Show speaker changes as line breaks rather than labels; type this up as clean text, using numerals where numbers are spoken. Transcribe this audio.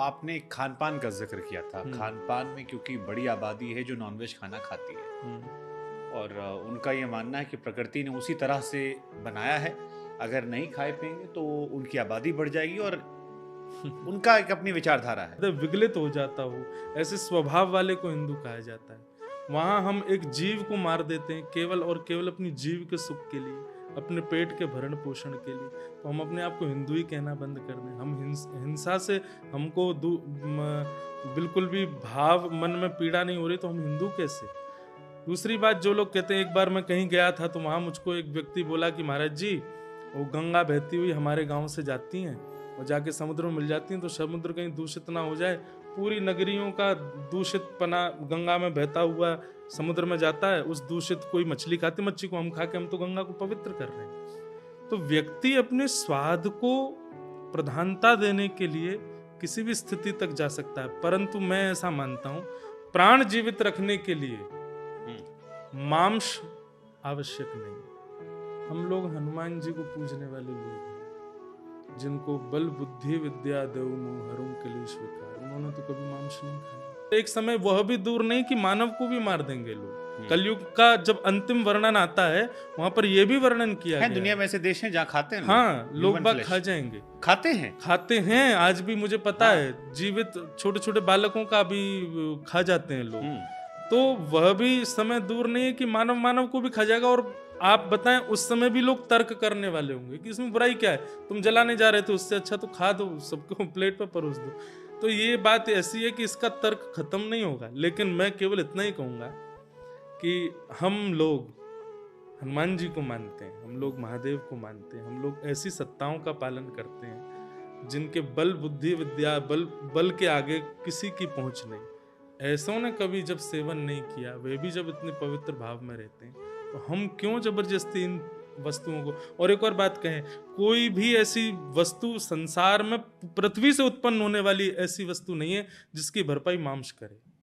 आपने खान-पान का ज़िक्र किया था। खान-पान में क्योंकि बड़ी आबादी है जो नॉन-वेज खाना खाती है और उनका ये मानना है कि प्रकृति ने उसी तरह से बनाया है, अगर नहीं खाए पिएँगे तो उनकी आबादी बढ़ जाएगी और उनका एक अपनी विचारधारा है।
विगलित हो जाता हो, ऐसे स्वभाव वाले को हिंदू कहा जाता है। वहाँ हम एक जीव को मार देते हैं केवल और केवल अपनी जीव के सुख के लिए, अपने पेट के भरण पोषण के लिए। तो हम अपने आप को हिंदू ही कहना बंद कर दें। हम हिंसा से हमको बिल्कुल भी भाव मन में पीड़ा नहीं हो रही तो हम हिंदू कैसे? दूसरी बात, जो लोग कहते हैं, एक बार मैं कहीं गया था तो वहाँ मुझको एक व्यक्ति बोला कि महाराज जी, वो गंगा बहती हुई हमारे गांव से जाती हैं और जाके समुद्र में मिल जाती हैं, तो समुद्र कहीं दूषित ना हो जाए। पूरी नगरियों का दूषित पना गंगा में बहता हुआ समुद्र में जाता है, उस दूषित कोई मछली खाती, मच्छी को हम खा के हम तो गंगा को पवित्र कर रहे हैं। तो व्यक्ति अपने स्वाद को प्रधानता देने के लिए किसी भी स्थिति तक जा सकता है, परंतु मैं ऐसा मानता हूं, प्राण जीवित रखने के लिए मांस आवश्यक नहीं। हम लोग हनुमान जी को पूजने वाले लोग हैं, जिनको बल बुद्धि विद्या देव मोह हरुम कलेश विकार, उन्होंने तो कभी मांस नहीं खाया। एक समय वह भी दूर नहीं कि मानव को भी मार देंगे लोग। कलयुग का जब अंतिम वर्णन आता है, वहां पर यह भी वर्णन किया गया है।
दुनिया में ऐसे देश हैं जहाँ खाते हैं
हाँ, लोग बाग खा जाएंगे। खाते हैं, आज भी मुझे पता है। जीवित छोटे छोटे बालकों का भी खा जाते हैं लोग। तो वह भी समय दूर नहीं है कि मानव को भी खा जाएगा। और आप बताएं, उस समय भी लोग तर्क करने वाले होंगे कि इसमें बुराई क्या है, तुम जलाने जा रहे थे, उससे अच्छा तो खा दो, सबको प्लेट पर परोस दो। तो ये बात ऐसी है कि इसका तर्क खत्म नहीं होगा। लेकिन मैं केवल इतना ही कहूंगा कि हम लोग हनुमान जी को मानते हैं, हम लोग महादेव को मानते हैं, हम लोग ऐसी सत्ताओं का पालन करते हैं जिनके बल बुद्धि विद्या बल के आगे किसी की पहुंच नहीं। ऐसों ने कभी जब सेवन नहीं किया, वे भी जब इतने पवित्र भाव में रहते हैं, तो हम क्यों जबरदस्ती इन वस्तुओं को। और एक और बात कहें, कोई भी ऐसी वस्तु संसार में पृथ्वी से उत्पन्न होने वाली ऐसी वस्तु नहीं है जिसकी भरपाई मांस करे।